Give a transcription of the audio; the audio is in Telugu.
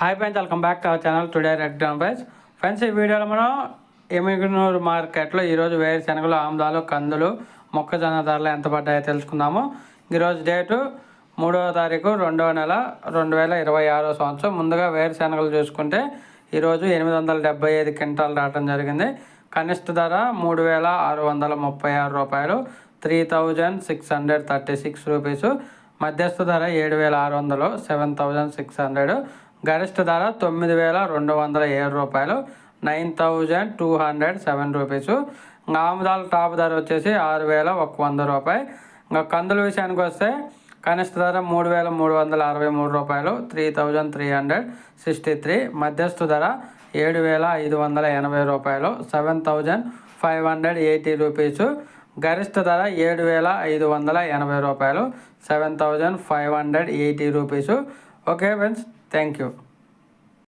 Hi friends, welcome back to our channel today red gram price. Friends, ఈ వీడియోలో మనం ఎమ్మిగనూరు మార్కెట్లో ఈరోజు వేరుశెనగలు, ఆముదాలు, కందులు, మొక్కజొన్న ధరలు ఎంత పడ్డాయో తెలుసుకుందాము. ఈరోజు డేటు 3వ తారీఖు 2వ నెల 2026 సంవత్సరం. ముందుగా వేరుశెనగలు చూసుకుంటే ఈరోజు 875 క్వింటాలు రావడం జరిగింది. కనిష్ట ధర 3636 రూపాయలు, 3636 రూపీస్. మధ్యస్థ ధర 7600, 7600. గరిష్ట ధర 9207 రూపాయలు, 9207 రూపీస్. ఆముదాల టాప్ ధర వచ్చేసి 6100 రూపాయలు. ఇంకా కందుల విషయానికి వస్తే కనిష్ట ధర 3363 రూపాయలు, 3363. మధ్యస్థ ధర 7580 రూపాయలు, 7580 రూపీస్. గరిష్ట ధర 7580 రూపాయలు, 7580 rupees. Okay friends, thank you.